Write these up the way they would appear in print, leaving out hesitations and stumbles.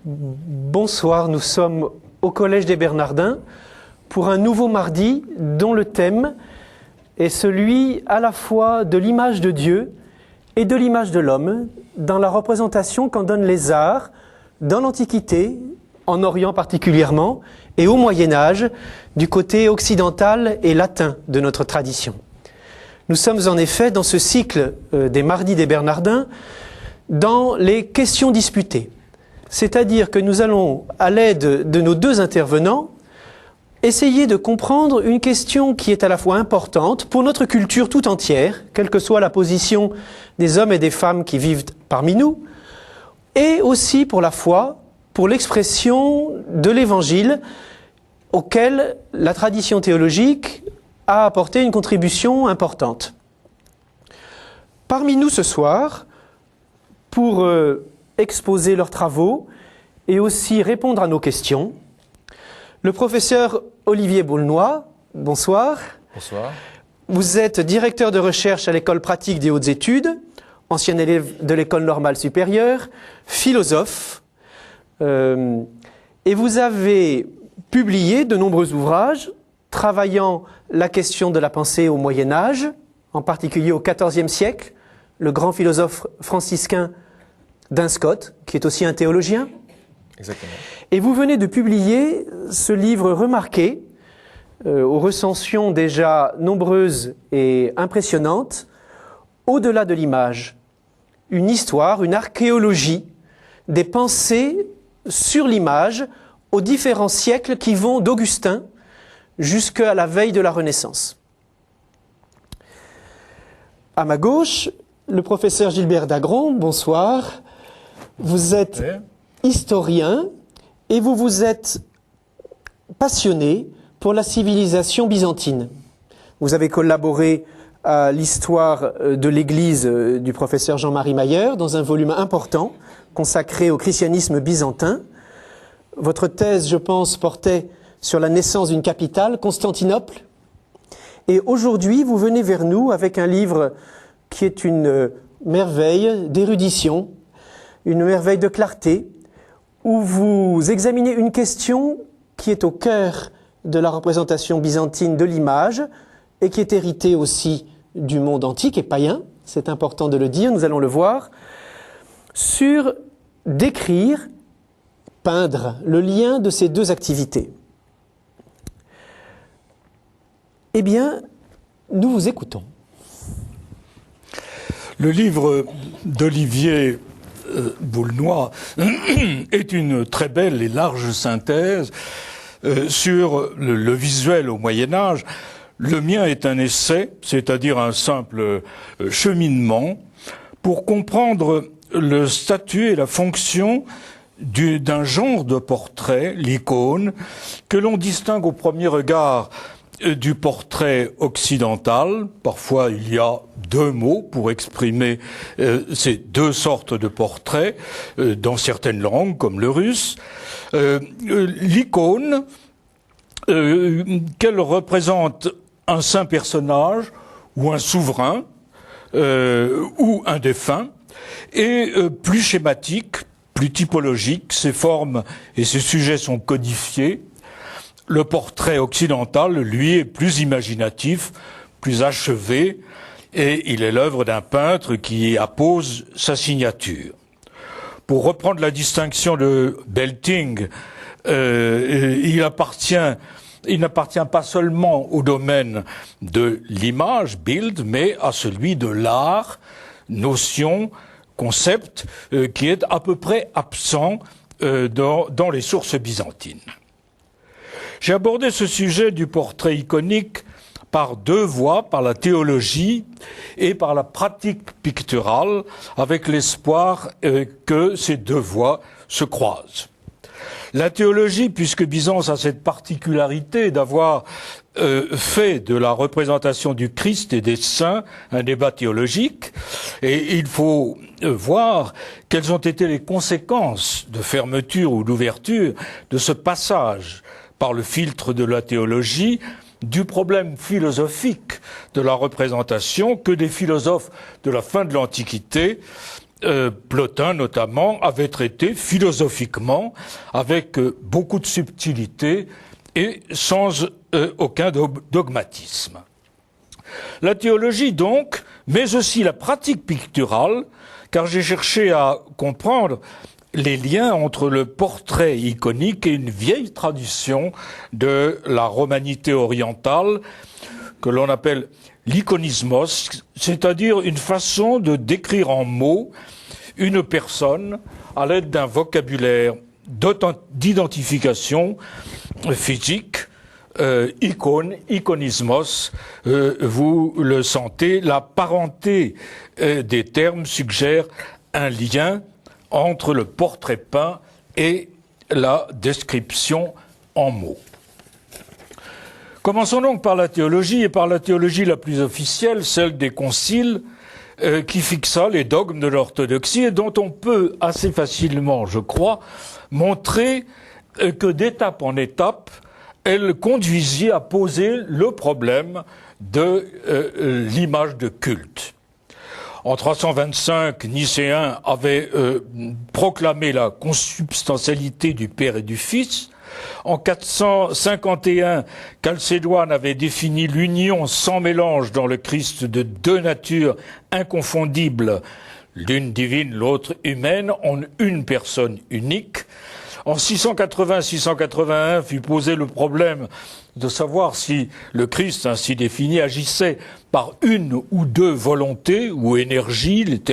Bonsoir, nous sommes au Collège des Bernardins pour un nouveau mardi dont le thème est celui à la fois de l'image de Dieu et de l'image de l'homme dans la représentation qu'en donnent les arts dans l'Antiquité, en Orient particulièrement, et au Moyen-Âge, du côté occidental et latin de notre tradition. Nous sommes en effet dans ce cycle des mardis des Bernardins dans les questions disputées. C'est-à-dire que nous allons, à l'aide de nos deux intervenants, essayer de comprendre une question qui est à la fois importante pour notre culture tout entière, quelle que soit la position des hommes et des femmes qui vivent parmi nous, et aussi pour la foi, pour l'expression de l'Évangile auquel la tradition théologique a apporté une contribution importante. Parmi nous ce soir, pour exposer leurs travaux et aussi répondre à nos questions, le professeur Olivier Boulnois, bonsoir. Bonsoir. Vous êtes directeur de recherche à l'École pratique des hautes études, ancien élève de l'École normale supérieure, philosophe, et vous avez publié de nombreux ouvrages travaillant la question de la pensée au Moyen-Âge, en particulier au XIVe siècle, le grand philosophe franciscain Duns Scotus, qui est aussi un théologien. Exactement. Et vous venez de publier ce livre remarqué, aux recensions déjà nombreuses et impressionnantes, Au-delà de l'image, une histoire, une archéologie des pensées sur l'image aux différents siècles qui vont d'Augustin jusqu'à la veille de la Renaissance. À ma gauche, le professeur Gilbert Dagron, bonsoir. Vous êtes historien et vous vous êtes passionné pour la civilisation byzantine. Vous avez collaboré à l'histoire de l'Église du professeur Jean-Marie Mayer dans un volume important consacré au christianisme byzantin. Votre thèse, je pense, portait sur la naissance d'une capitale, Constantinople. Et aujourd'hui, vous venez vers nous avec un livre qui est une merveille d'érudition, une merveille de clarté, où vous examinez une question qui est au cœur de la représentation byzantine de l'image et qui est héritée aussi du monde antique et païen, c'est important de le dire, nous allons le voir, sur décrire, peindre le lien de ces deux activités. Eh bien, nous vous écoutons. Le livre d'Olivier Boulnois est une très belle et large synthèse sur le visuel au Moyen-Âge. Le mien est un essai, c'est-à-dire un simple cheminement, pour comprendre le statut et la fonction d'un genre de portrait, l'icône, que l'on distingue au premier regard du portrait occidental. Parfois, il y a deux mots pour exprimer ces deux sortes de portraits dans certaines langues, comme le russe. L'icône, qu'elle représente un saint personnage ou un souverain ou un défunt, et plus schématique, plus typologique, ses formes et ses sujets sont codifiés. Le portrait occidental, lui, est plus imaginatif, plus achevé, et il est l'œuvre d'un peintre qui y appose sa signature. Pour reprendre la distinction de Belting, il n'appartient pas seulement au domaine de l'image, Bild, mais à celui de l'art, notion, concept, qui est à peu près absent dans les sources byzantines. J'ai abordé ce sujet du portrait iconique par deux voies, par la théologie et par la pratique picturale, avec l'espoir que ces deux voies se croisent. La théologie, puisque Byzance a cette particularité d'avoir fait de la représentation du Christ et des saints un débat théologique, et il faut voir quelles ont été les conséquences de fermeture ou d'ouverture de ce passage par le filtre de la théologie du problème philosophique de la représentation que des philosophes de la fin de l'Antiquité Plotin notamment avait traité philosophiquement avec beaucoup de subtilité et sans aucun dogmatisme. La théologie donc, mais aussi la pratique picturale, car j'ai cherché à comprendre les liens entre le portrait iconique et une vieille tradition de la romanité orientale que l'on appelle l'iconismos, c'est-à-dire une façon de décrire en mots une personne à l'aide d'un vocabulaire d'identification physique, icône, iconismos, vous le sentez, la parenté des termes suggère un lien entre le portrait peint et la description en mots. Commençons donc par la théologie, et par la théologie la plus officielle, celle des conciles, qui fixa les dogmes de l'orthodoxie et dont on peut assez facilement, je crois, montrer que d'étape en étape, elle conduisit à poser le problème de l'image de culte. En 325, Nicéen avait proclamé la consubstantialité du Père et du Fils. En 451, Chalcédoine avait défini l'union sans mélange dans le Christ de deux natures inconfondibles, l'une divine, l'autre humaine, en une personne unique. En 680-681 fut posé le problème de savoir si le Christ ainsi défini agissait par une ou deux volontés ou énergies, les deux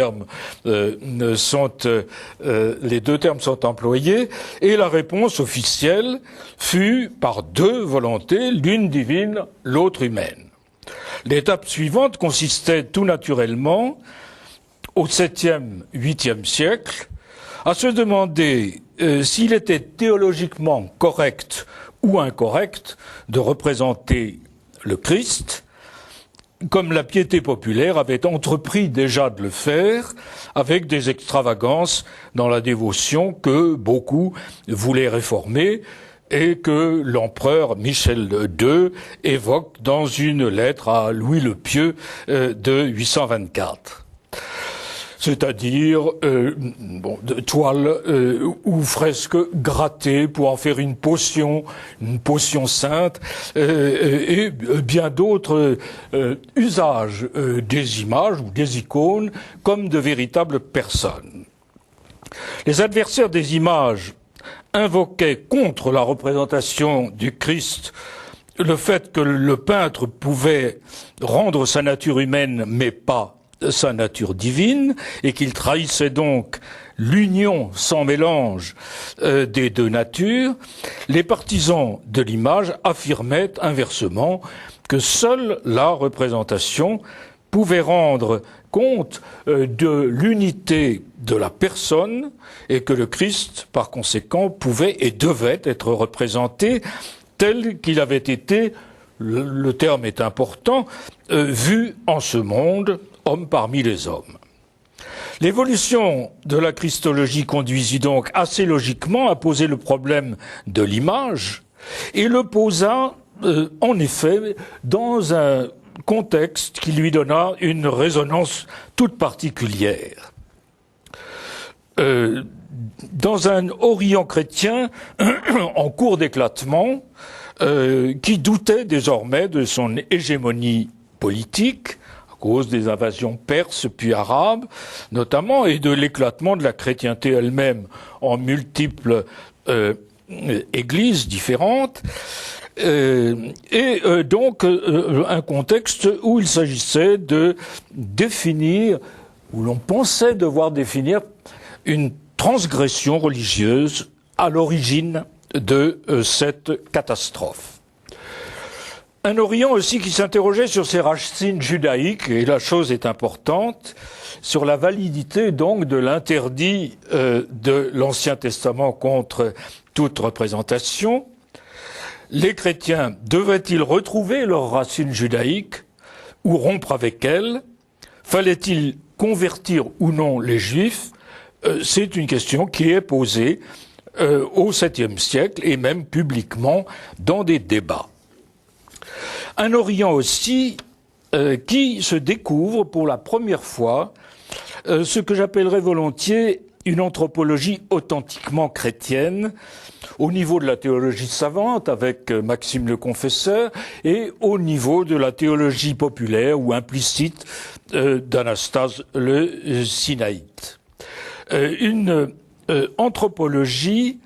termes sont employés, et la réponse officielle fut par deux volontés, l'une divine, l'autre humaine. L'étape suivante consistait tout naturellement, au 7e, 8e siècle, à se demander s'il était théologiquement correct ou incorrect de représenter le Christ, comme la piété populaire avait entrepris déjà de le faire, avec des extravagances dans la dévotion que beaucoup voulaient réformer et que l'empereur Michel II évoque dans une lettre à Louis le Pieux de 824. C'est-à-dire de toiles ou fresques grattées pour en faire une potion sainte, et bien d'autres usages des images ou des icônes comme de véritables personnes. Les adversaires des images invoquaient contre la représentation du Christ le fait que le peintre pouvait rendre sa nature humaine mais pas sa nature divine, et qu'il trahissait donc l'union sans mélange des deux natures. Les partisans de l'image affirmaient inversement que seule la représentation pouvait rendre compte de l'unité de la personne et que le Christ, par conséquent, pouvait et devait être représenté tel qu'il avait été, le terme est important, vu en ce monde, homme parmi les hommes. L'évolution de la christologie conduisit donc assez logiquement à poser le problème de l'image, et le posa en effet dans un contexte qui lui donna une résonance toute particulière. Dans un Orient chrétien en cours d'éclatement, qui doutait désormais de son hégémonie politique, à cause des invasions perses puis arabes, notamment, et de l'éclatement de la chrétienté elle-même en multiples églises différentes, donc un contexte où il s'agissait de définir, où l'on pensait devoir définir une transgression religieuse à l'origine de cette catastrophe. Un Orient aussi qui s'interrogeait sur ses racines judaïques, et la chose est importante, sur la validité donc de l'interdit de l'Ancien Testament contre toute représentation. Les chrétiens devaient-ils retrouver leurs racines judaïques ou rompre avec elles? Fallait-il convertir ou non les Juifs? C'est une question qui est posée au 7e siècle et même publiquement dans des débats. Un Orient aussi qui se découvre pour la première fois ce que j'appellerais volontiers une anthropologie authentiquement chrétienne, au niveau de la théologie savante avec Maxime le Confesseur et au niveau de la théologie populaire ou implicite d'Anastase le Sinaïte. Une anthropologie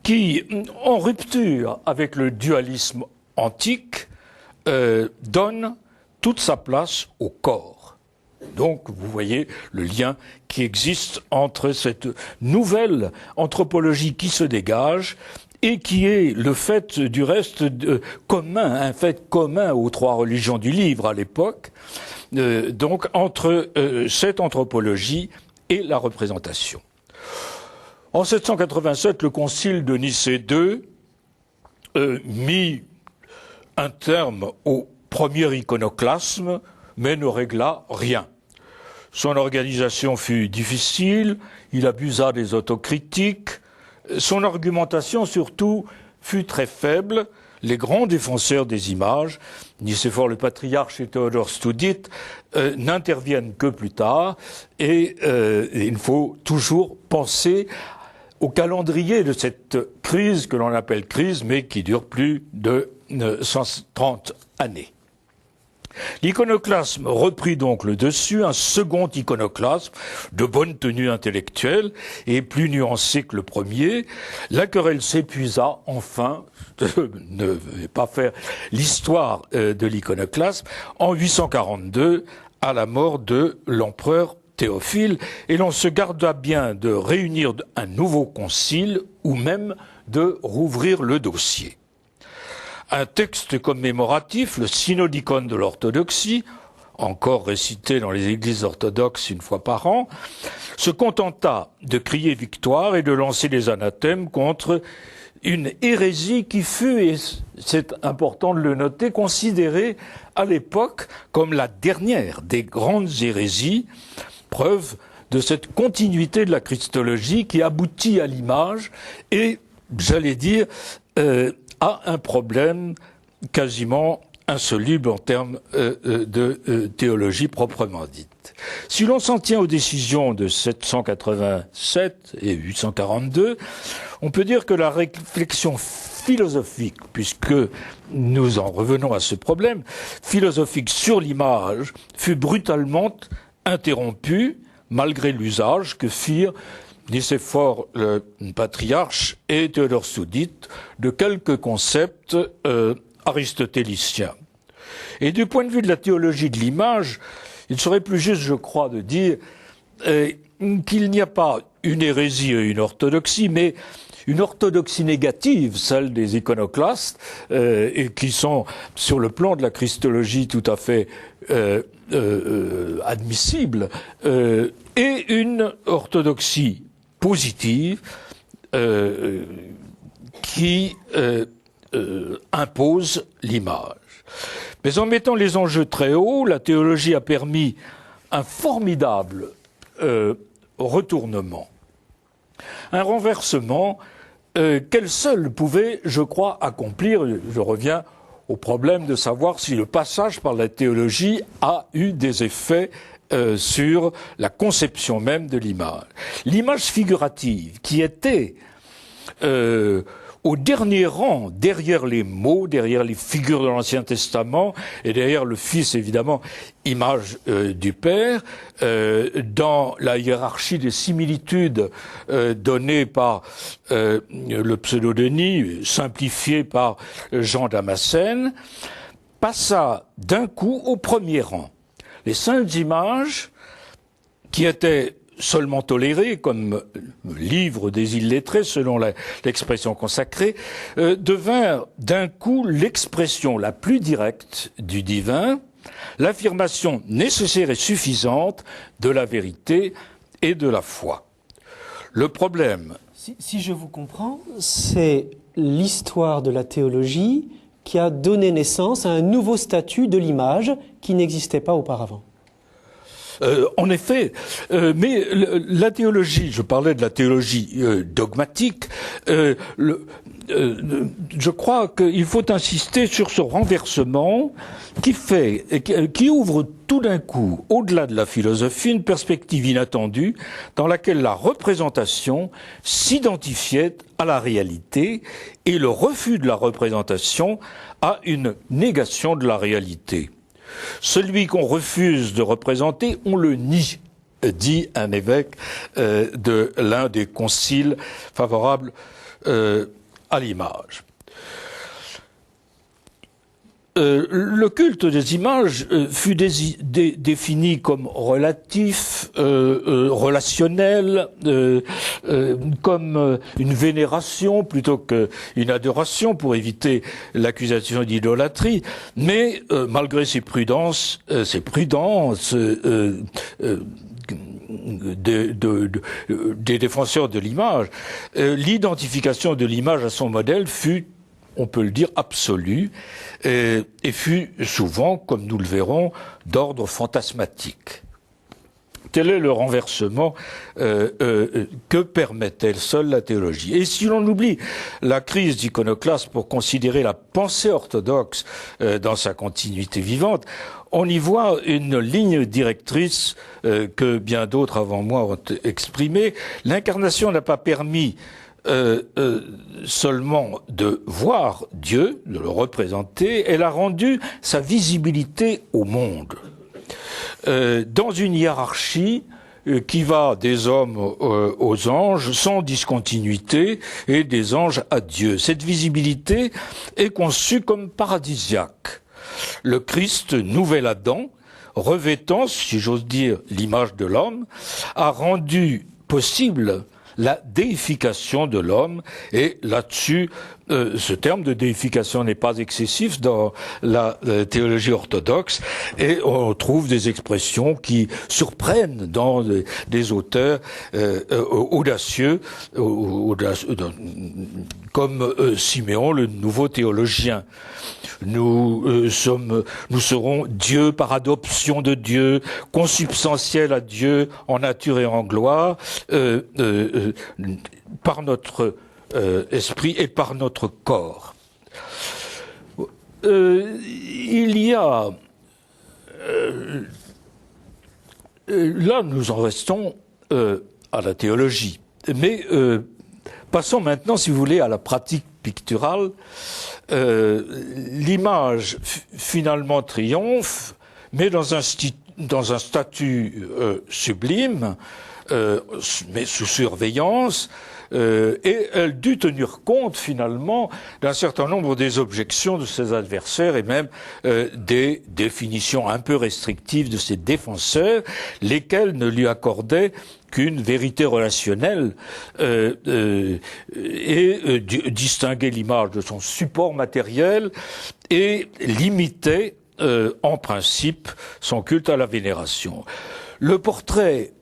qui, en rupture avec le dualisme antique, donne toute sa place au corps. Donc, vous voyez le lien qui existe entre cette nouvelle anthropologie qui se dégage et qui est le fait du reste commun, un fait commun aux trois religions du livre à l'époque, donc entre cette anthropologie et la représentation. En 787, le concile de Nicée II mit un terme au premier iconoclasme, mais ne régla rien. Son organisation fut difficile, il abusa des autocritiques, son argumentation surtout fut très faible. Les grands défenseurs des images, Nicéphore le patriarche et Théodore Stoudite, n'interviennent que plus tard, et il faut toujours penser au calendrier de cette crise que l'on appelle crise, mais qui dure plus de 130 années. L'iconoclasme reprit donc le dessus, un second iconoclasme de bonne tenue intellectuelle et plus nuancé que le premier. La querelle s'épuisa enfin, je ne vais pas faire l'histoire de l'iconoclasme, en 842 à la mort de l'empereur Théophile, et l'on se garda bien de réunir un nouveau concile ou même de rouvrir le dossier. Un texte commémoratif, le Synodicon de l'orthodoxie, encore récité dans les églises orthodoxes une fois par an, se contenta de crier victoire et de lancer des anathèmes contre une hérésie qui fut, et c'est important de le noter, considérée à l'époque comme la dernière des grandes hérésies, preuve de cette continuité de la christologie qui aboutit à l'image et, j'allais dire, à un problème quasiment insoluble en termes de théologie proprement dite. Si l'on s'en tient aux décisions de 787 et 842, on peut dire que la réflexion philosophique, puisque nous en revenons à ce problème, philosophique sur l'image, fut brutalement interrompue, malgré l'usage que firent Nicéphore le patriarche et Théodore Stoudite de quelques concepts aristotéliciens. Et du point de vue de la théologie de l'image, il serait plus juste, je crois, de dire qu'il n'y a pas une hérésie et une orthodoxie, mais une orthodoxie négative, celle des iconoclastes, et qui sont, sur le plan de la christologie, tout à fait admissibles, et une orthodoxie positive qui impose l'image. Mais en mettant les enjeux très hauts, la théologie a permis un formidable retournement, un renversement qu'elle seule pouvait, je crois, accomplir. Je reviens au problème de savoir si le passage par la théologie a eu des effets sur la conception même de l'image. L'image figurative qui était au dernier rang, derrière les mots, derrière les figures de l'Ancien Testament, et derrière le Fils, évidemment, image du Père, dans la hiérarchie des similitudes données par le Pseudo-Denis, simplifié par Jean Damascène, passa d'un coup au premier rang. Les saintes images, qui étaient seulement tolérées comme livre des illettrés, selon l'expression consacrée, devinrent d'un coup l'expression la plus directe du divin, l'affirmation nécessaire et suffisante de la vérité et de la foi. Le problème... Si je vous comprends, c'est l'histoire de la théologie qui a donné naissance à un nouveau statut de l'image qui n'existait pas auparavant. En effet, mais la théologie, je parlais de la théologie dogmatique, je crois qu'il faut insister sur ce renversement qui ouvre tout d'un coup, au-delà de la philosophie, une perspective inattendue dans laquelle la représentation s'identifiait à la réalité et le refus de la représentation à une négation de la réalité. Celui qu'on refuse de représenter, on le nie, dit un évêque de l'un des conciles favorables à l'image. Le culte des images fut défini comme relatif, relationnel, comme une vénération plutôt qu'une adoration pour éviter l'accusation d'idolâtrie. Mais malgré ces prudences, des défenseurs de l'image, l'identification de l'image à son modèle fut, on peut le dire, absolue, et fut souvent, comme nous le verrons, d'ordre fantasmatique. Tel est le renversement que permettait seule la théologie. Et si l'on oublie la crise d'iconoclasme pour considérer la pensée orthodoxe dans sa continuité vivante, on y voit une ligne directrice que bien d'autres avant moi ont exprimée. L'incarnation n'a pas permis seulement de voir Dieu, de le représenter, elle a rendu sa visibilité au monde. Dans une hiérarchie qui va des hommes aux anges sans discontinuité et des anges à Dieu. Cette visibilité est conçue comme paradisiaque. Le Christ, nouvel Adam, revêtant, si j'ose dire, l'image de l'homme, a rendu possible la déification de l'homme, et là-dessus, ce terme de déification n'est pas excessif dans la théologie orthodoxe, et on trouve des expressions qui surprennent dans des auteurs audacieux, comme Siméon, le nouveau théologien. Nous serons Dieu par adoption de Dieu, consubstantiels à Dieu en nature et en gloire, par notre esprit et par notre corps. Il y a là nous en restons à la théologie, mais passons maintenant, si vous voulez, à la pratique picturale. L'image finalement triomphe, mais dans un statut sublime, mais sous surveillance, et elle dut tenir compte finalement d'un certain nombre des objections de ses adversaires et même des définitions un peu restrictives de ses défenseurs, lesquels ne lui accordaient qu'une vérité relationnelle et distinguer l'image de son support matériel et limiter en principe son culte à la vénération. Le portrait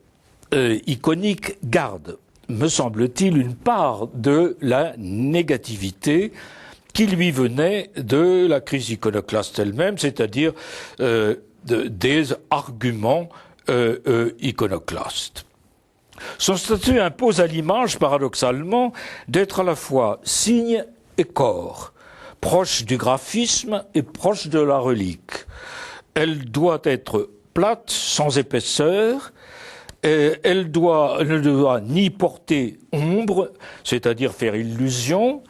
iconique garde, me semble-t-il, une part de la négativité qui lui venait de la crise iconoclaste elle-même, c'est-à-dire des arguments iconoclastes. Son statut impose à l'image, paradoxalement, d'être à la fois signe et corps, proche du graphisme et proche de la relique. Elle doit être plate, sans épaisseur. Elle ne doit ni porter ombre, c'est-à-dire faire illusion,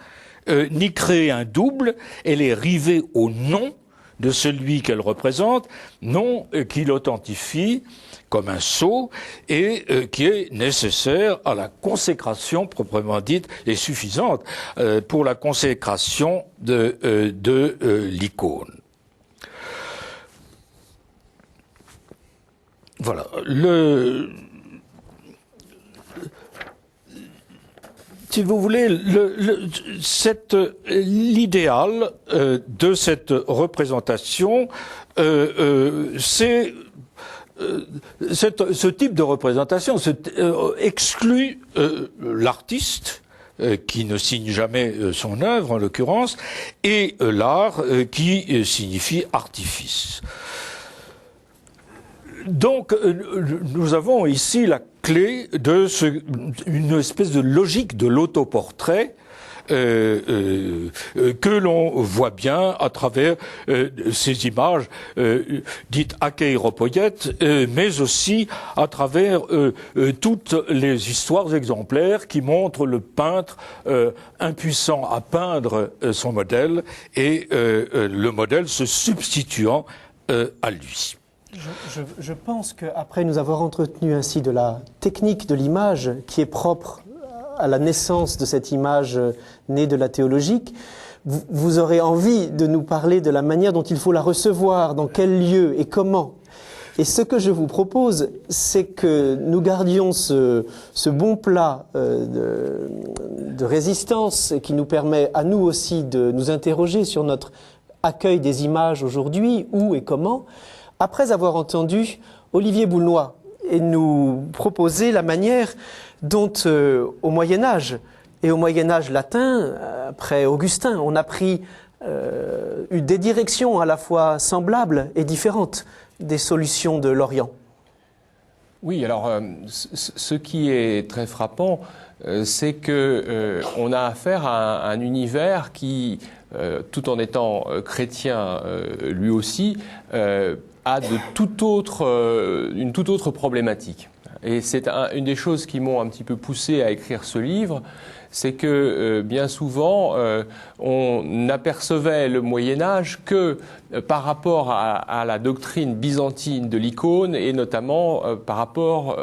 ni créer un double. Elle est rivée au nom de celui qu'elle représente, nom qui l'authentifie comme un sceau et qui est nécessaire à la consécration proprement dite et suffisante pour la consécration de l'icône. Voilà. Si vous voulez, l'idéal de cette représentation, c'est ce type de représentation exclut l'artiste, qui ne signe jamais son œuvre en l'occurrence, et l'art qui signifie artifice. Donc, nous avons ici la clé de une espèce de logique de l'autoportrait que l'on voit bien à travers ces images dites akeiropoietes, mais aussi à travers toutes les histoires exemplaires qui montrent le peintre impuissant à peindre son modèle et le modèle se substituant à lui. Je pense qu'après nous avoir entretenu ainsi de la technique de l'image qui est propre à la naissance de cette image née de la théologique, vous aurez envie de nous parler de la manière dont il faut la recevoir, dans quel lieu et comment. Et ce que je vous propose, c'est que nous gardions ce bon plat de résistance qui nous permet à nous aussi de nous interroger sur notre accueil des images aujourd'hui, où et comment, après avoir entendu Olivier Boulnois et nous proposer la manière dont au Moyen-Âge et au Moyen-Âge latin, après Augustin, on a pris eu des directions à la fois semblables et différentes des solutions de l'Orient. Oui, alors ce qui est très frappant, c'est que on a affaire à un univers qui, tout en étant chrétien lui aussi, a une toute autre problématique. Et c'est une des choses qui m'ont un petit peu poussé à écrire ce livre, c'est que bien souvent on n'apercevait le Moyen-Âge que par rapport à la doctrine byzantine de l'icône et notamment par rapport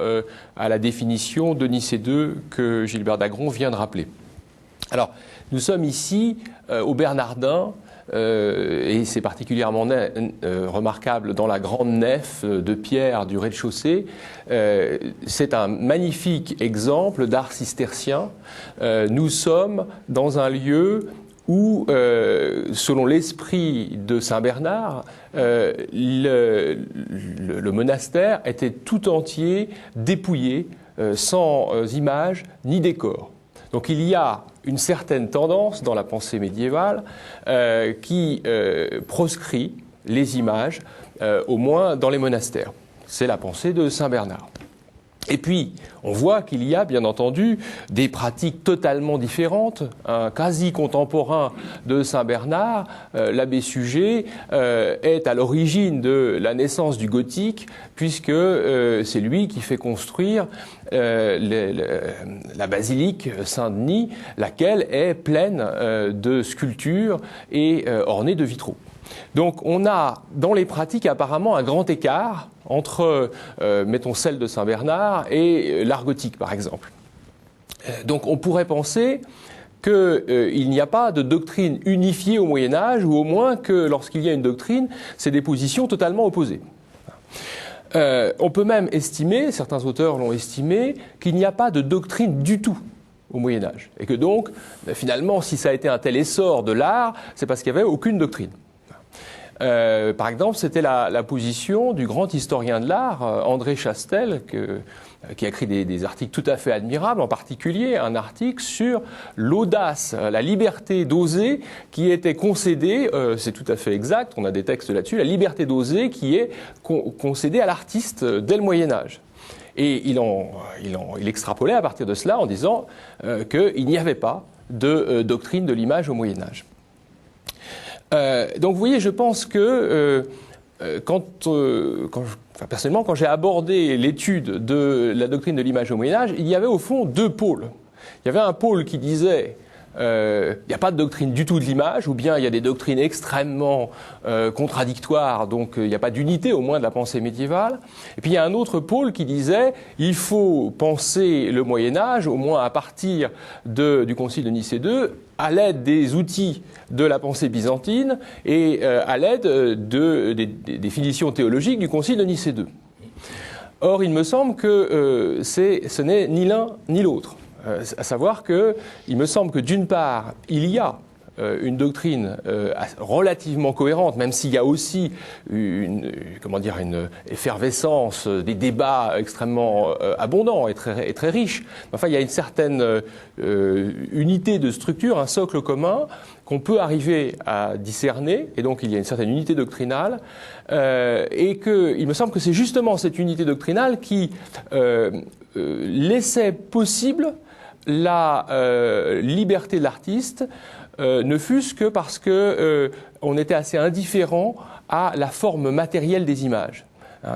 à la définition de Nicée II que Gilbert d'Agron vient de rappeler. Alors, nous sommes ici au Bernardin, et c'est particulièrement remarquable dans la grande nef de pierre du rez-de-chaussée. C'est un magnifique exemple d'art cistercien. Nous sommes dans un lieu où, selon l'esprit de Saint-Bernard, le monastère était tout entier dépouillé, sans images ni décor. Donc il y a une certaine tendance dans la pensée médiévale qui proscrit les images, au moins dans les monastères. C'est la pensée de Saint-Bernard. Et puis, on voit qu'il y a, bien entendu, des pratiques totalement différentes. Un quasi contemporain de Saint-Bernard, l'abbé Suger, est à l'origine de la naissance du gothique, puisque c'est lui qui fait construire la basilique Saint-Denis, laquelle est pleine de sculptures et ornée de vitraux. Donc on a dans les pratiques apparemment un grand écart entre, mettons, celle de Saint-Bernard et l'art gothique par exemple. Donc on pourrait penser qu'il n'y a pas de doctrine unifiée au Moyen-Âge, ou au moins que lorsqu'il y a une doctrine, c'est des positions totalement opposées. On peut même estimer, certains auteurs l'ont estimé, qu'il n'y a pas de doctrine du tout au Moyen-Âge. Et que donc, finalement, si ça a été un tel essor de l'art, c'est parce qu'il n'y avait aucune doctrine. Par exemple, c'était la position du grand historien de l'art, André Chastel, qui a écrit des articles tout à fait admirables, en particulier un article sur l'audace, la liberté d'oser qui était concédée, c'est tout à fait exact, on a des textes là-dessus, la liberté d'oser qui est concédée à l'artiste dès le Moyen-Âge. Et il extrapolait à partir de cela en disant qu'il n'y avait pas de doctrine de l'image au Moyen-Âge. Donc vous voyez, je pense que personnellement, quand j'ai abordé l'étude de la doctrine de l'image au Moyen-Âge, il y avait au fond deux pôles. Il y avait un pôle qui disait il n'y a pas de doctrine du tout de l'image, ou bien il y a des doctrines extrêmement contradictoires, donc il n'y a pas d'unité au moins de la pensée médiévale. Et puis il y a un autre pôle qui disait il faut penser le Moyen-Âge, au moins à partir du Concile de Nicée II, à l'aide des outils de la pensée byzantine et à l'aide des définitions théologiques du Concile de Nicée II. Or, il me semble que ce n'est ni l'un ni l'autre. À savoir que, il me semble que d'une part, il y a une doctrine relativement cohérente, même s'il y a aussi une effervescence, des débats extrêmement abondants et très riches. Enfin, il y a une certaine unité de structure, un socle commun qu'on peut arriver à discerner, et donc il y a une certaine unité doctrinale, et il me semble que c'est justement cette unité doctrinale qui laissait possible la liberté de l'artiste, ne fût-ce que parce que on était assez indifférent à la forme matérielle des images.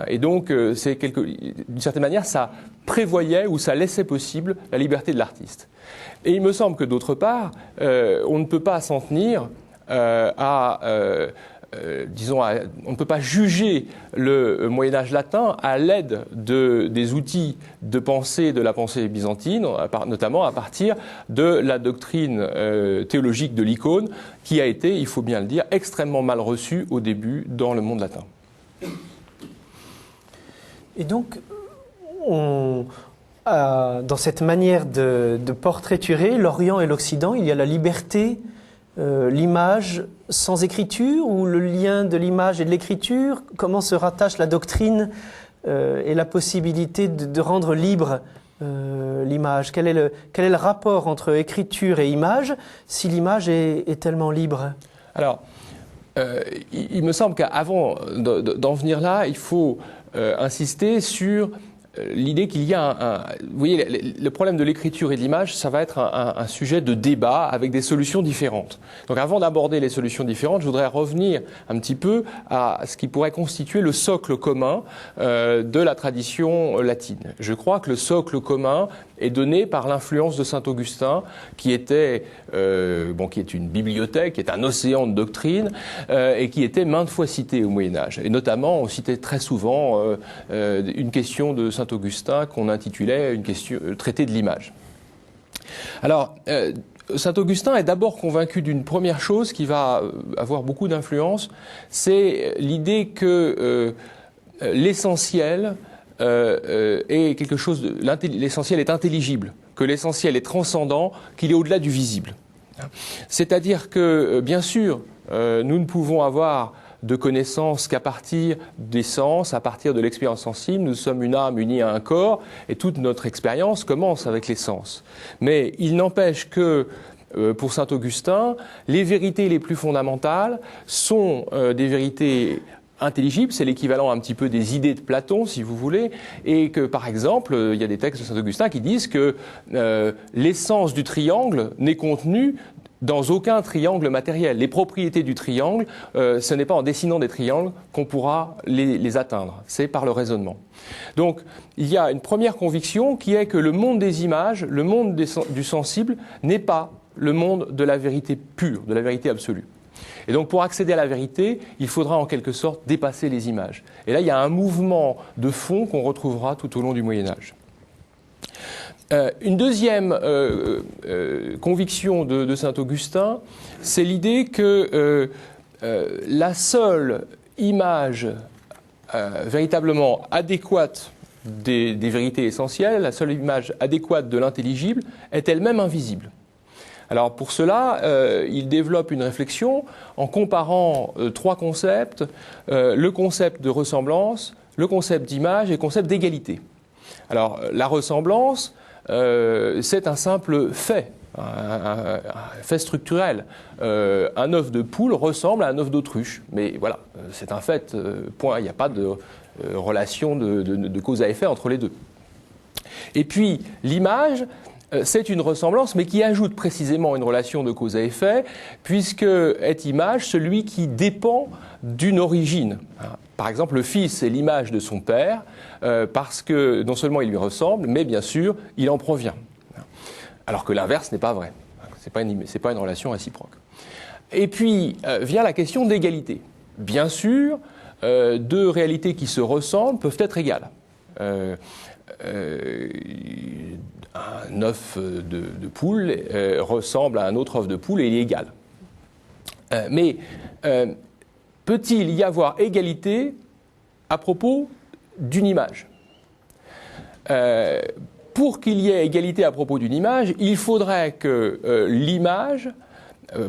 Et donc, d'une certaine manière, ça prévoyait ou ça laissait possible la liberté de l'artiste. Et il me semble que d'autre part, on ne peut pas s'en tenir on ne peut pas juger le Moyen-Âge latin à l'aide des outils de pensée de la pensée byzantine, notamment à partir de la doctrine théologique de l'icône, qui a été, il faut bien le dire, extrêmement mal reçue au début dans le monde latin. Et donc, dans cette manière de portraiturer l'Orient et l'Occident, il y a la liberté, l'image sans écriture, ou le lien de l'image et de l'écriture? Comment se rattache la doctrine et la possibilité de rendre libre l'image? Quel est le rapport entre écriture et image, si l'image est tellement libre? Alors, il me semble qu'avant d'en venir là, il faut insister sur l'idée qu'il y a vous voyez, le problème de l'écriture et de l'image, ça va être un sujet de débat avec des solutions différentes. Donc avant d'aborder les solutions différentes, je voudrais revenir un petit peu à ce qui pourrait constituer le socle commun de la tradition latine. Je crois que le socle commun est donné par l'influence de saint Augustin, qui est une bibliothèque, qui est un océan de doctrine, et qui était maintes fois cité au Moyen-Âge. Et notamment, on citait très souvent une question de saint Augustin qu'on intitulait le traité de l'image. Alors, saint Augustin est d'abord convaincu d'une première chose qui va avoir beaucoup d'influence, c'est l'idée que l'essentiel est quelque chose l'essentiel est intelligible, que l'essentiel est transcendant, qu'il est au-delà du visible. C'est-à-dire que, bien sûr, nous ne pouvons avoir de connaissances qu'à partir des sens, à partir de l'expérience sensible. Nous sommes une âme unie à un corps, et toute notre expérience commence avec les sens. Mais il n'empêche que, pour saint Augustin, les vérités les plus fondamentales sont des vérités intelligible, c'est l'équivalent un petit peu des idées de Platon, si vous voulez, et que, par exemple, il y a des textes de saint Augustin qui disent que l'essence du triangle n'est contenue dans aucun triangle matériel. Les propriétés du triangle, ce n'est pas en dessinant des triangles qu'on pourra les atteindre, c'est par le raisonnement. Donc, il y a une première conviction qui est que le monde des images, le monde du sensible, n'est pas le monde de la vérité pure, de la vérité absolue. Et donc, pour accéder à la vérité, il faudra en quelque sorte dépasser les images. Et là, il y a un mouvement de fond qu'on retrouvera tout au long du Moyen-Âge. Une deuxième conviction de saint Augustin, c'est l'idée que la seule image véritablement adéquate des vérités essentielles, la seule image adéquate de l'intelligible, est elle-même invisible. Alors pour cela, il développe une réflexion en comparant trois concepts, le concept de ressemblance, le concept d'image et le concept d'égalité. Alors la ressemblance, c'est un simple fait, un fait structurel. Un œuf de poule ressemble à un œuf d'autruche, mais voilà, c'est un fait, point, il n'y a pas de relation de cause à effet entre les deux. Et puis l'image, c'est une ressemblance, mais qui ajoute précisément une relation de cause à effet, puisque est image celui qui dépend d'une origine. Par exemple, le fils est l'image de son père, parce que non seulement il lui ressemble, mais bien sûr, il en provient. Alors que l'inverse n'est pas vrai. C'est pas une relation réciproque. Et puis, vient la question d'égalité. Bien sûr, deux réalités qui se ressemblent peuvent être égales. Un œuf de poule ressemble à un autre œuf de poule et il est égal. Mais peut-il y avoir égalité à propos d'une image ? Pour qu'il y ait égalité à propos d'une image, il faudrait que l'image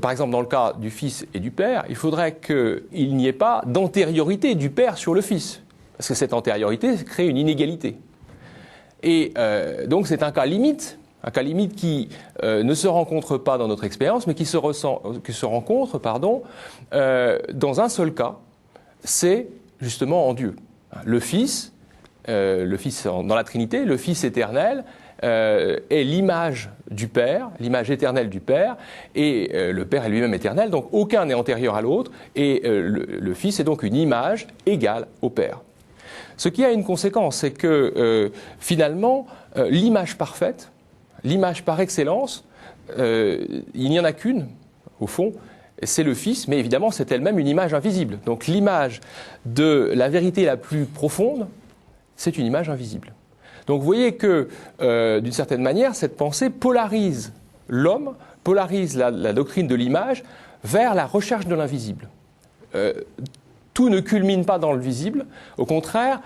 par exemple dans le cas du Fils et du Père, il faudrait qu'il n'y ait pas d'antériorité du Père sur le Fils, parce que cette antériorité crée une inégalité. Et donc c'est un cas limite qui ne se rencontre pas dans notre expérience, mais qui se rencontre dans un seul cas, c'est justement en Dieu. Le Fils dans la Trinité, le Fils éternel, est l'image du Père, l'image éternelle du Père, et le Père est lui-même éternel, donc aucun n'est antérieur à l'autre, et le Fils est donc une image égale au Père. Ce qui a une conséquence, c'est que finalement, l'image parfaite, l'image par excellence, il n'y en a qu'une, au fond, c'est le Fils, mais évidemment c'est elle-même une image invisible. Donc l'image de la vérité la plus profonde, c'est une image invisible. Donc vous voyez que, d'une certaine manière, cette pensée polarise l'homme, polarise la doctrine de l'image vers la recherche de l'invisible. Tout ne culmine pas dans le visible. Au contraire,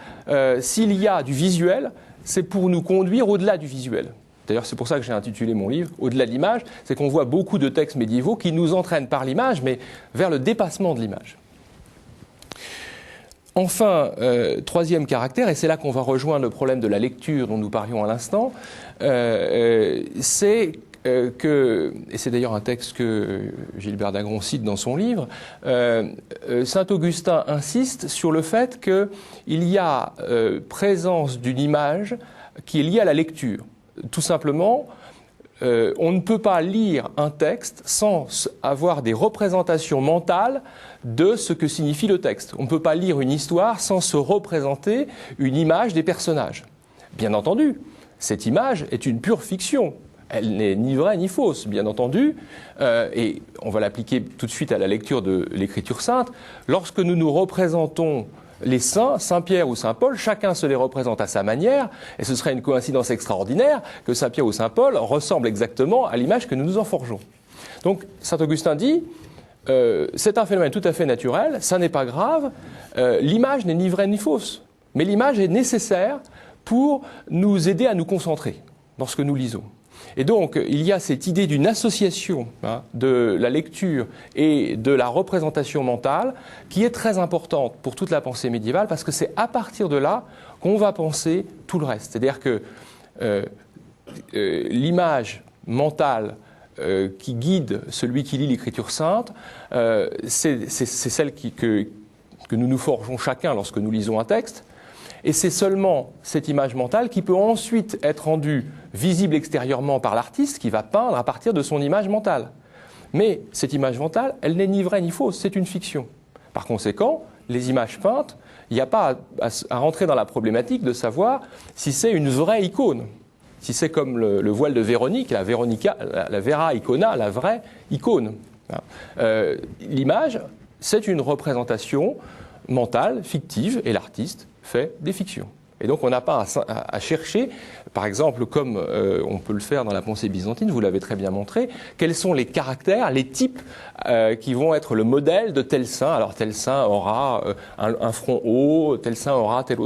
s'il y a du visuel, c'est pour nous conduire au-delà du visuel. D'ailleurs, c'est pour ça que j'ai intitulé mon livre « Au-delà de l'image », c'est qu'on voit beaucoup de textes médiévaux qui nous entraînent par l'image, mais vers le dépassement de l'image. Enfin, troisième caractère, et c'est là qu'on va rejoindre le problème de la lecture dont nous parlions à l'instant, c'est que, et c'est d'ailleurs un texte que Gilbert Dagron cite dans son livre, saint Augustin insiste sur le fait qu'il y a présence d'une image qui est liée à la lecture. Tout simplement, on ne peut pas lire un texte sans avoir des représentations mentales de ce que signifie le texte. On ne peut pas lire une histoire sans se représenter une image des personnages. Bien entendu, cette image est une pure fiction. Elle n'est ni vraie ni fausse, bien entendu, et on va l'appliquer tout de suite à la lecture de l'Écriture sainte. Lorsque nous nous représentons les saints, Saint Pierre ou Saint Paul, chacun se les représente à sa manière, et ce serait une coïncidence extraordinaire que Saint Pierre ou Saint Paul ressemblent exactement à l'image que nous nous en forgeons. Donc, saint Augustin dit, c'est un phénomène tout à fait naturel, ça n'est pas grave, l'image n'est ni vraie ni fausse, mais l'image est nécessaire pour nous aider à nous concentrer lorsque nous lisons. Et donc, il y a cette idée d'une association de la lecture et de la représentation mentale qui est très importante pour toute la pensée médiévale parce que c'est à partir de là qu'on va penser tout le reste. C'est-à-dire que l'image mentale qui guide celui qui lit l'Écriture sainte, c'est celle que nous nous forgeons chacun lorsque nous lisons un texte. Et c'est seulement cette image mentale qui peut ensuite être rendue visible extérieurement par l'artiste qui va peindre à partir de son image mentale. Mais cette image mentale, elle n'est ni vraie ni fausse, c'est une fiction. Par conséquent, les images peintes, il n'y a pas à rentrer dans la problématique de savoir si c'est une vraie icône. Si c'est comme le voile de Véronique, la vera icona, la vraie icône. L'image, c'est une représentation mentale, fictive, et l'artiste fait des fictions. Et donc on n'a pas à chercher, par exemple, comme on peut le faire dans la pensée byzantine, vous l'avez très bien montré, quels sont les caractères, les types qui vont être le modèle de tel saint. Alors tel saint aura un front haut, tel saint aura tel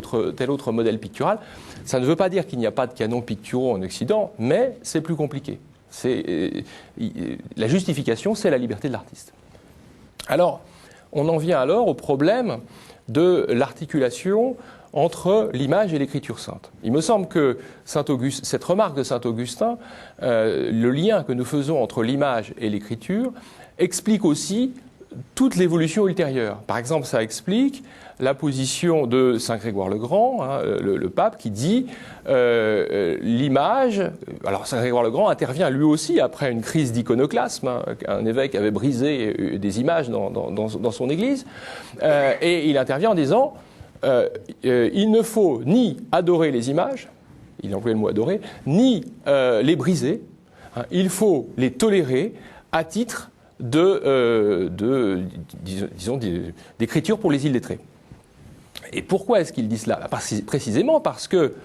autre modèle pictural. Ça ne veut pas dire qu'il n'y a pas de canons picturaux en Occident, mais c'est plus compliqué. La justification, c'est la liberté de l'artiste. Alors, on en vient alors au problème de l'articulation entre l'image et l'Écriture sainte. Il me semble que cette remarque de saint Augustin, le lien que nous faisons entre l'image et l'Écriture, explique aussi toute l'évolution ultérieure. Par exemple, ça explique la position de saint Grégoire le Grand, le pape, qui dit l'image... Alors saint Grégoire le Grand intervient lui aussi après une crise d'iconoclasme. Un évêque avait brisé des images dans son église. Et il intervient en disant il ne faut ni adorer les images, il emploie le mot adorer, ni les briser. Il faut les tolérer à titre disons, d'écriture pour les illettrés. Et pourquoi est-ce qu'il dit cela ? Précisément parce que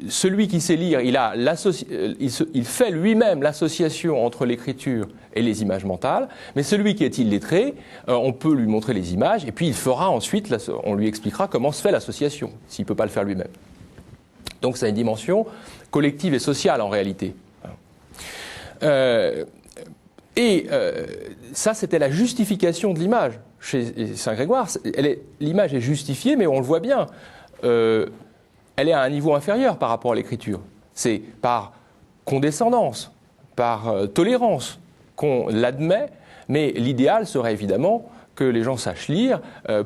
celui qui sait lire, il fait lui-même l'association entre l'écriture et les images mentales, mais celui qui est illettré, on peut lui montrer les images, et puis il fera ensuite, on lui expliquera comment se fait l'association, s'il ne peut pas le faire lui-même. Donc ça a une dimension collective et sociale en réalité. Et ça, c'était la justification de l'image. Chez Saint-Grégoire, l'image est justifiée, mais on le voit bien. Elle est à un niveau inférieur par rapport à l'écriture. C'est par condescendance, par tolérance qu'on l'admet, mais l'idéal serait évidemment que les gens sachent lire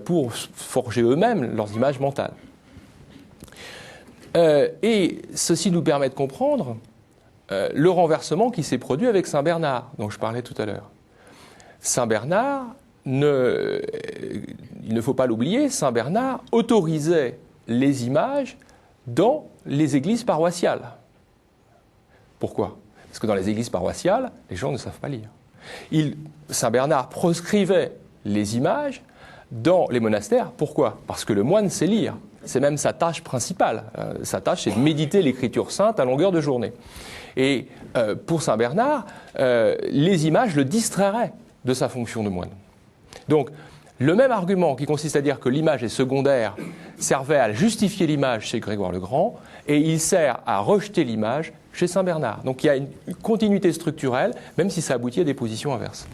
pour forger eux-mêmes leurs images mentales. Et ceci nous permet de comprendre le renversement qui s'est produit avec Saint Bernard, dont je parlais tout à l'heure. Saint Bernard, il ne faut pas l'oublier, Saint Bernard autorisait les images dans les églises paroissiales. Pourquoi ? Parce que dans les églises paroissiales, les gens ne savent pas lire. Saint Bernard proscrivait les images dans les monastères. Pourquoi ? Parce que le moine sait lire. C'est même sa tâche principale. Sa tâche, c'est de méditer l'écriture sainte à longueur de journée. Et pour Saint Bernard, les images le distrairaient de sa fonction de moine. Donc, le même argument qui consiste à dire que l'image est secondaire servait à justifier l'image chez Grégoire le Grand, et il sert à rejeter l'image chez Saint Bernard. Donc il y a une continuité structurelle, même si ça aboutit à des positions inverses.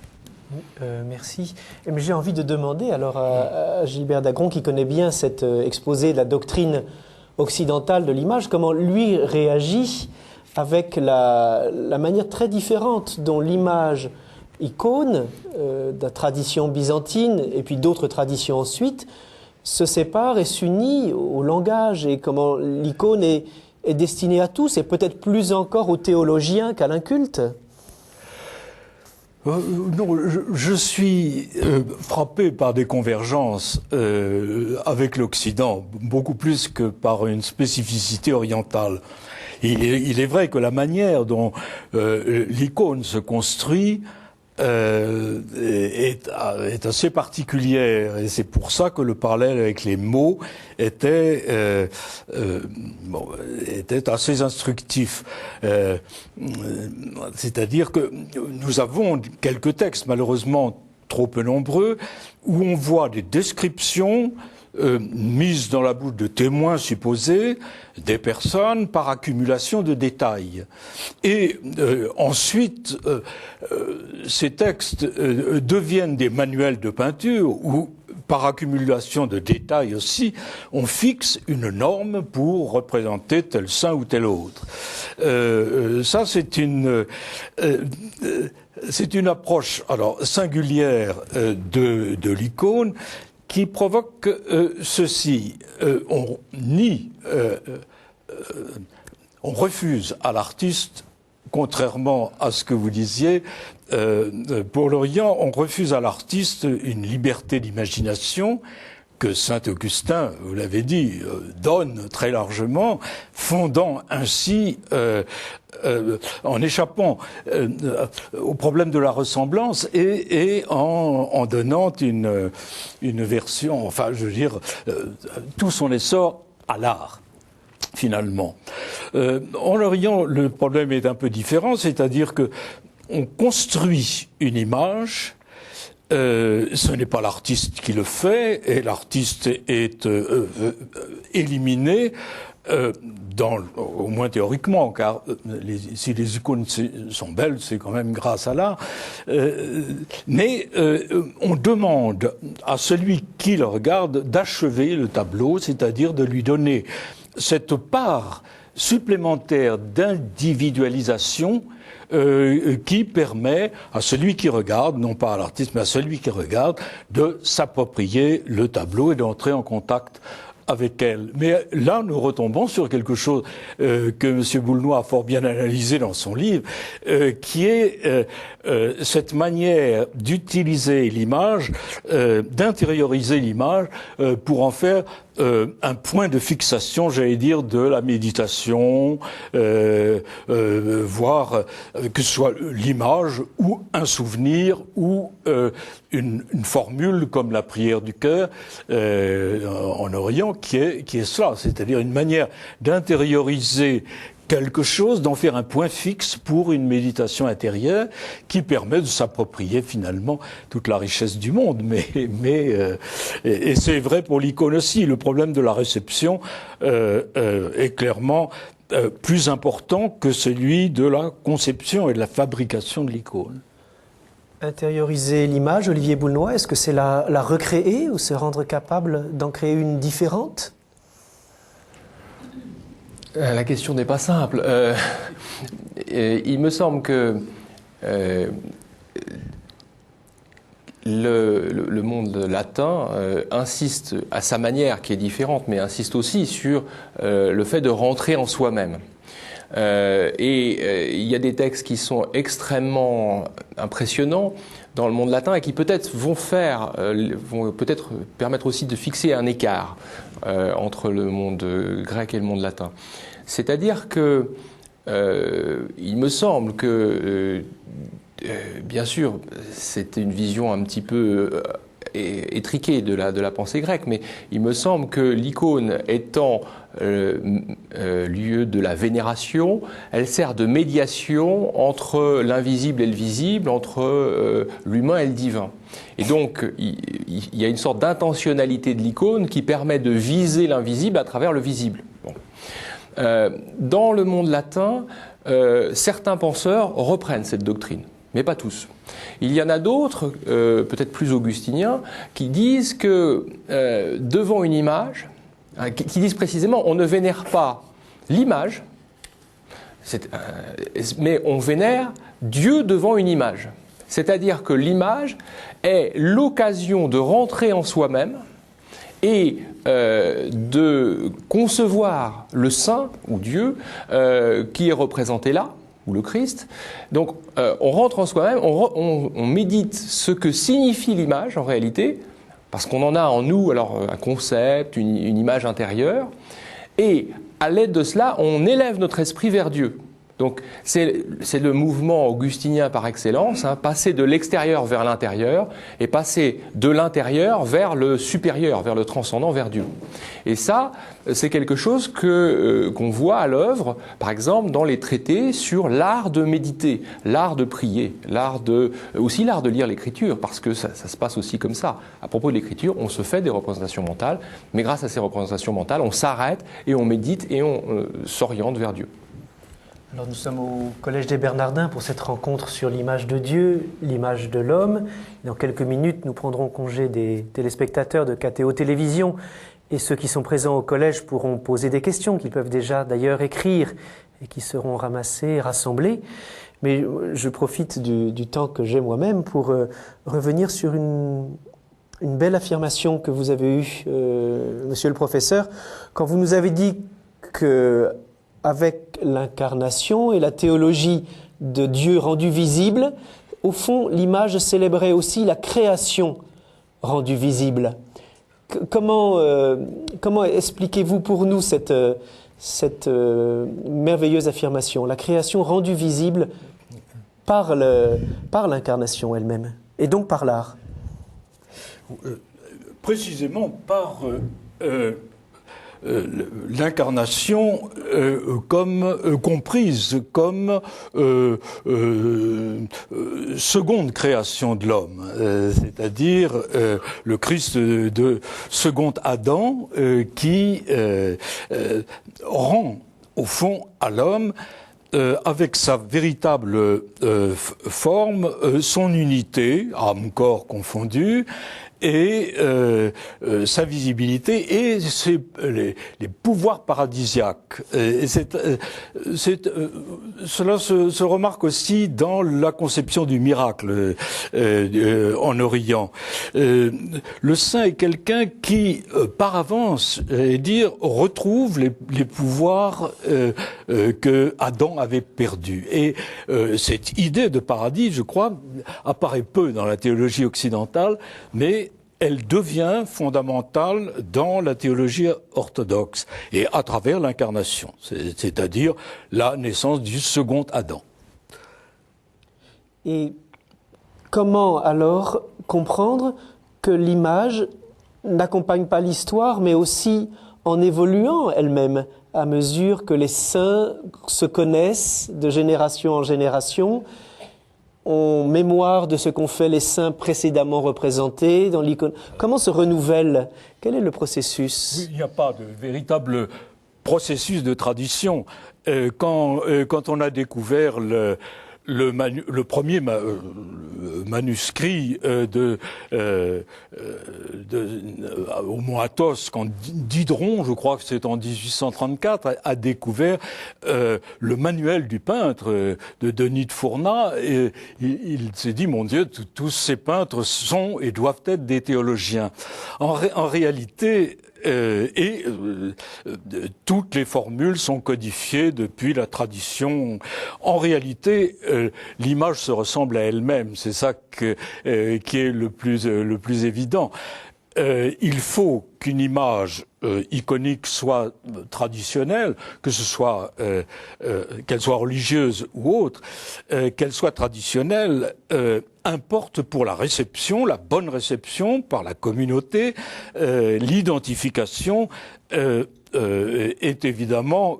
Merci. Mais j'ai envie de demander alors à Gilbert d'Agron, qui connaît bien cet exposé de la doctrine occidentale de l'image, comment lui réagit avec la manière très différente dont l'image icône de la tradition byzantine et puis d'autres traditions ensuite se sépare et s'unit au langage, et comment l'icône est destinée à tous et peut-être plus encore aux théologiens qu'à l'inculte. Non, je suis frappé par des convergences avec l'Occident, beaucoup plus que par une spécificité orientale. Il est vrai que la manière dont l'icône se construit est assez particulière, et c'est pour ça que le parallèle avec les mots était assez instructif. C'est-à-dire que nous avons quelques textes, malheureusement trop peu nombreux, où on voit des descriptions mises dans la bouche de témoins supposés des personnes par accumulation de détails. Et ensuite, ces textes deviennent des manuels de peinture où, par accumulation de détails aussi, on fixe une norme pour représenter tel saint ou tel autre. Ça, c'est une approche alors singulière de l'icône, qui provoque ceci. On refuse à l'artiste, contrairement à ce que vous disiez, pour l'Orient, on refuse à l'artiste une liberté d'imagination que saint Augustin, vous l'avez dit, donne très largement, fondant ainsi, en échappant au problème de la ressemblance et en donnant une version, enfin, je veux dire, tout son essor à l'art, finalement. En Orient, le problème est un peu différent, c'est-à-dire que on construit une image. Ce n'est pas l'artiste qui le fait, et l'artiste est éliminé, au moins théoriquement, car si les icônes sont belles, c'est quand même grâce à l'art. Mais on demande à celui qui le regarde d'achever le tableau, c'est-à-dire de lui donner cette part supplémentaire d'individualisation qui permet à celui qui regarde, non pas à l'artiste, mais à celui qui regarde, de s'approprier le tableau et d'entrer en contact avec elle. Mais là, nous retombons sur quelque chose que M. Boulnois a fort bien analysé dans son livre, qui est cette manière d'utiliser l'image, d'intérioriser l'image pour en faire un point de fixation, j'allais dire, de la méditation, voire que ce soit l'image ou un souvenir ou une formule comme la prière du cœur en Orient qui est cela, c'est-à-dire une manière d'intérioriser quelque chose, d'en faire un point fixe pour une méditation intérieure qui permet de s'approprier finalement toute la richesse du monde. Et c'est vrai pour l'icône aussi. Le problème de la réception est clairement plus important que celui de la conception et de la fabrication de l'icône. Intérioriser l'image, Olivier Boulnois, est-ce que c'est la recréer ou se rendre capable d'en créer une différente? La question n'est pas simple. Il me semble que le monde latin insiste à sa manière, qui est différente, mais insiste aussi sur le fait de rentrer en soi-même. Il y a des textes qui sont extrêmement impressionnants dans le monde latin et qui peut-être vont peut-être permettre aussi de fixer un écart entre le monde grec et le monde latin. C'est-à-dire que il me semble que bien sûr, c'était une vision un petit peu étriquée de la pensée grecque, mais il me semble que l'icône étant lieu de la vénération, elle sert de médiation entre l'invisible et le visible, entre l'humain et le divin. Et donc, il y a une sorte d'intentionnalité de l'icône qui permet de viser l'invisible à travers le visible. Bon. Dans le monde latin, certains penseurs reprennent cette doctrine, mais pas tous. Il y en a d'autres, peut-être plus augustiniens, qui disent que devant une image, qui disent précisément on ne vénère pas l'image, mais on vénère Dieu devant une image. C'est-à-dire que l'image est l'occasion de rentrer en soi-même et de concevoir le saint ou Dieu qui est représenté là, ou le Christ. Donc on rentre en soi-même, on médite ce que signifie l'image en réalité, parce qu'on en a en nous alors un concept, une image intérieure, et à l'aide de cela, on élève notre esprit vers Dieu. Donc c'est le mouvement augustinien par excellence, hein, passer de l'extérieur vers l'intérieur et passer de l'intérieur vers le supérieur, vers le transcendant, vers Dieu. Et ça, c'est quelque chose qu'on voit à l'œuvre, par exemple, dans les traités sur l'art de méditer, l'art de prier, aussi l'art de lire l'écriture, parce que ça se passe aussi comme ça. À propos de l'écriture, on se fait des représentations mentales, mais grâce à ces représentations mentales, on s'arrête et on médite et on s'oriente vers Dieu. Alors nous sommes au Collège des Bernardins pour cette rencontre sur l'image de Dieu, l'image de l'homme. Dans quelques minutes, nous prendrons congé des téléspectateurs de KTO Télévision et ceux qui sont présents au collège pourront poser des questions qu'ils peuvent déjà d'ailleurs écrire et qui seront ramassées, rassemblées. Mais je profite du temps que j'ai moi-même pour revenir sur une belle affirmation que vous avez eue, monsieur le professeur, quand vous nous avez dit que avec l'incarnation et la théologie de Dieu rendu visible, au fond, l'image célébrait aussi la création rendue visible. Comment expliquez-vous pour nous cette merveilleuse affirmation, la création rendue visible par l'incarnation elle-même, et donc par l'art? Précisément par l'incarnation comprise comme seconde création de l'homme, c'est-à-dire le Christ de second Adam qui rend au fond à l'homme avec sa véritable forme, son unité, âme-corps confondus, et sa visibilité et les pouvoirs paradisiaques. Et cela se remarque aussi dans la conception du miracle en Orient. Le saint est quelqu'un qui, par avance, retrouve les pouvoirs que Adam avait perdus. Et cette idée de paradis, je crois, apparaît peu dans la théologie occidentale, mais elle devient fondamentale dans la théologie orthodoxe et à travers l'incarnation, c'est-à-dire la naissance du second Adam. Et comment alors comprendre que l'image n'accompagne pas l'histoire, mais aussi en évoluant elle-même à mesure que les saints se connaissent de génération en génération, ont mémoire de ce qu'ont fait les saints précédemment représentés dans l'icône. Comment se renouvelle? Quel est le processus? Oui, il n'y a pas de véritable processus de tradition. Quand on a découvert le premier manuscrit au Mont Athos, quand Diderot, je crois que c'est en 1834, a découvert le manuel du peintre de Denis de Fournat, et il s'est dit, mon Dieu, tous ces peintres sont et doivent être des théologiens. En réalité, toutes les formules sont codifiées depuis la tradition. En réalité, l'image se ressemble à elle-même. C'est ça qui est le plus évident. Il faut qu'une image iconique soit traditionnelle, que ce soit qu'elle soit religieuse ou autre, qu'elle soit traditionnelle, importe pour la réception, la bonne réception par la communauté, l'identification est évidemment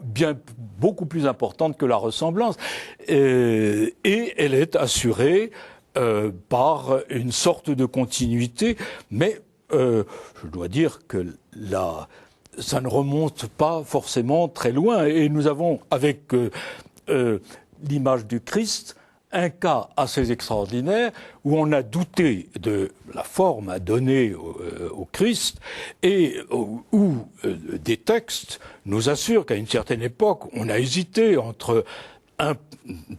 beaucoup plus importante que la ressemblance, et elle est assurée par une sorte de continuité, mais je dois dire que ça ne remonte pas forcément très loin. Et nous avons, avec l'image du Christ, un cas assez extraordinaire où on a douté de la forme à donner au Christ et où des textes nous assurent qu'à une certaine époque, on a hésité entre un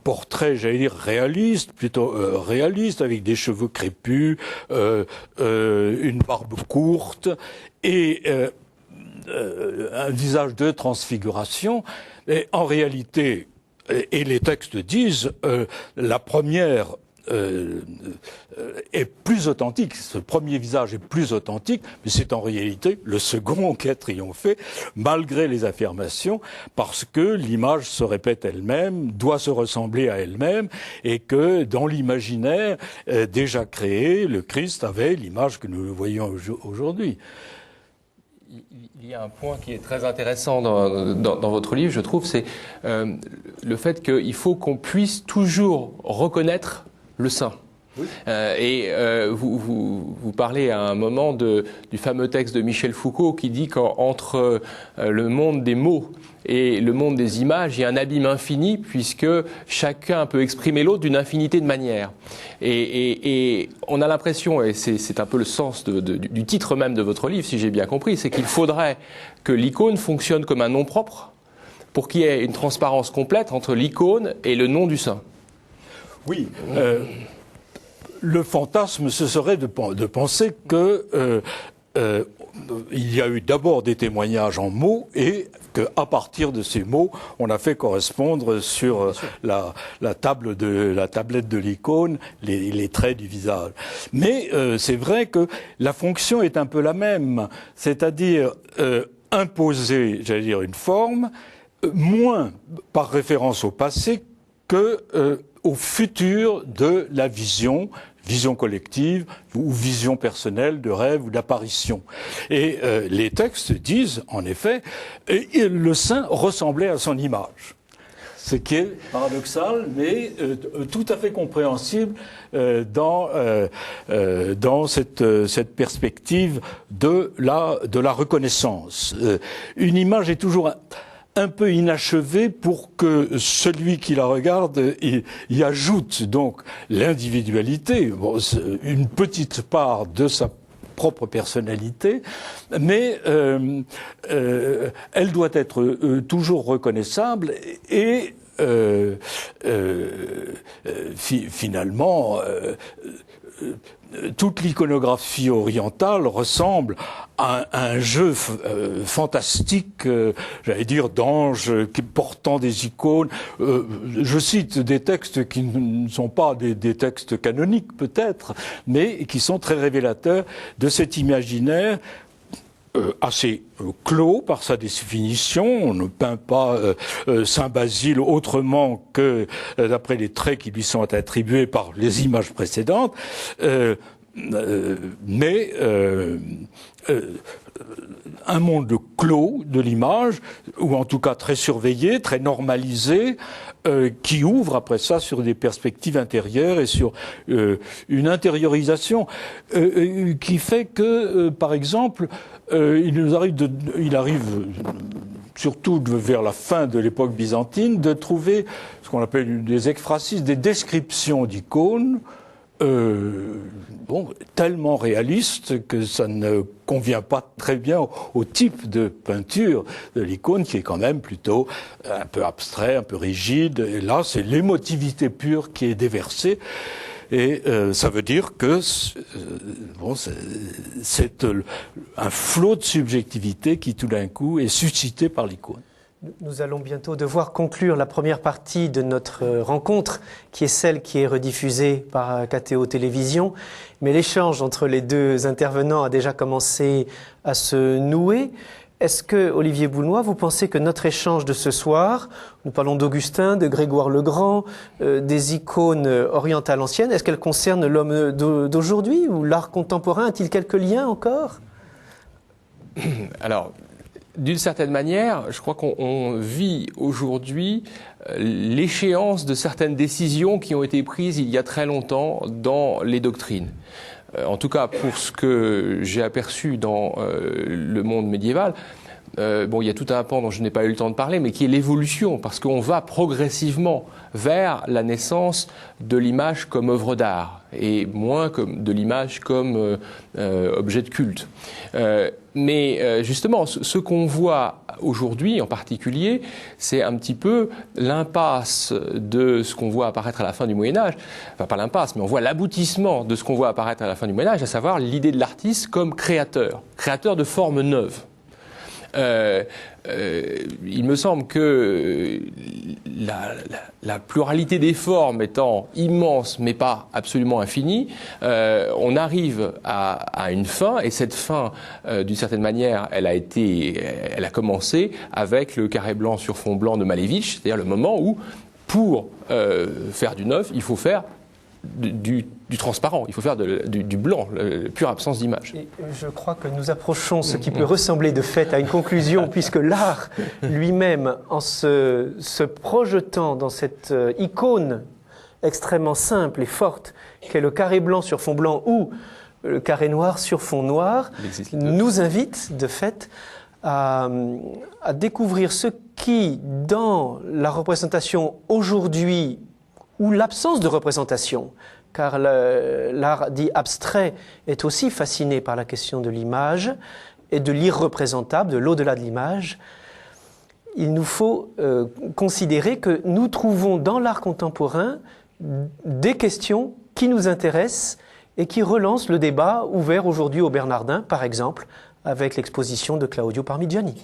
portrait, j'allais dire réaliste, plutôt réaliste, avec des cheveux crépus, une barbe courte et un visage de transfiguration. Et en réalité, et les textes disent, la première est plus authentique, ce premier visage est plus authentique, mais c'est en réalité le second qui a triomphé, malgré les affirmations, parce que l'image se répète elle-même, doit se ressembler à elle-même, et que dans l'imaginaire déjà créé, le Christ avait l'image que nous voyons aujourd'hui. Il y a un point qui est très intéressant dans votre livre, je trouve, c'est le fait qu'il faut qu'on puisse toujours reconnaître le saint. Oui. Vous parlez à un moment du fameux texte de Michel Foucault qui dit qu'entre le monde des mots et le monde des images, il y a un abîme infini puisque chacun peut exprimer l'autre d'une infinité de manières. Et on a l'impression, et c'est un peu le sens du titre même de votre livre, si j'ai bien compris, c'est qu'il faudrait que l'icône fonctionne comme un nom propre pour qu'il y ait une transparence complète entre l'icône et le nom du saint. Oui. Le fantasme, ce serait de penser que il y a eu d'abord des témoignages en mots et qu'à partir de ces mots, on a fait correspondre sur la tablette de l'icône les traits du visage. Mais c'est vrai que la fonction est un peu la même, c'est-à-dire imposer, j'allais dire, une forme, moins par référence au passé que au futur de la vision collective ou vision personnelle de rêve ou d'apparition. Et les textes disent, en effet, le saint ressemblait à son image. Ce qui est paradoxal, mais tout à fait compréhensible dans cette perspective de la reconnaissance. Une image est toujours un peu inachevé pour que celui qui la regarde y ajoute donc l'individualité, une petite part de sa propre personnalité, mais elle doit être toujours reconnaissable et finalement toute l'iconographie orientale ressemble à un jeu fantastique, j'allais dire, d'anges portant des icônes. Je cite des textes qui ne sont pas des textes canoniques peut-être, mais qui sont très révélateurs de cet imaginaire assez clos par sa définition. On ne peint pas Saint Basile autrement que d'après les traits qui lui sont attribués par les images précédentes, mais un monde clos de l'image, ou en tout cas très surveillé, très normalisé, qui ouvre après ça sur des perspectives intérieures et sur une intériorisation qui fait que, par exemple, il arrive surtout vers la fin de l'époque byzantine, de trouver ce qu'on appelle des ekphrasis, des descriptions d'icônes, tellement réalistes que ça ne convient pas très bien au type de peinture de l'icône, qui est quand même plutôt un peu abstrait, un peu rigide. Et là, c'est l'émotivité pure qui est déversée. Et ça veut dire que c'est un flot de subjectivité qui tout d'un coup est suscité par l'icône. Nous allons bientôt devoir conclure la première partie de notre rencontre, qui est celle qui est rediffusée par KTO Télévision. Mais l'échange entre les deux intervenants a déjà commencé à se nouer. Est-ce que, Olivier Boulnois, vous pensez que notre échange de ce soir, nous parlons d'Augustin, de Grégoire le Grand, des icônes orientales anciennes, est-ce qu'elles concernent l'homme d'aujourd'hui ou l'art contemporain? A-t-il quelques liens encore? Alors, d'une certaine manière, je crois qu'on vit aujourd'hui l'échéance de certaines décisions qui ont été prises il y a très longtemps dans les doctrines. En tout cas, pour ce que j'ai aperçu dans le monde médiéval, il y a tout un pan dont je n'ai pas eu le temps de parler, mais qui est l'évolution, parce qu'on va progressivement vers la naissance de l'image comme œuvre d'art, et moins comme de l'image comme objet de culte. Mais justement, ce qu'on voit aujourd'hui en particulier, c'est un petit peu l'impasse de ce qu'on voit apparaître à la fin du Moyen-Âge. Enfin, pas l'impasse, mais on voit l'aboutissement de ce qu'on voit apparaître à la fin du Moyen-Âge, à savoir l'idée de l'artiste comme créateur de formes neuves. Il me semble que la pluralité des formes étant immense mais pas absolument infinie, on arrive à une fin, et cette fin, d'une certaine manière, elle a commencé avec le carré blanc sur fond blanc de Malevich, c'est-à-dire le moment où, pour faire du neuf, il faut faire du transparent, il faut faire du blanc, pure absence d'image. Je crois que nous approchons ce qui peut ressembler de fait à une conclusion, puisque l'art lui-même, en se projetant dans cette icône extrêmement simple et forte qu'est le carré blanc sur fond blanc ou le carré noir sur fond noir, nous invite de fait à découvrir ce qui, dans la représentation aujourd'hui, ou l'absence de représentation, car l'art dit abstrait est aussi fasciné par la question de l'image et de l'irreprésentable, de l'au-delà de l'image. Il nous faut considérer que nous trouvons dans l'art contemporain des questions qui nous intéressent et qui relancent le débat ouvert aujourd'hui au Bernardin, par exemple, avec l'exposition de Claudio Parmigiani.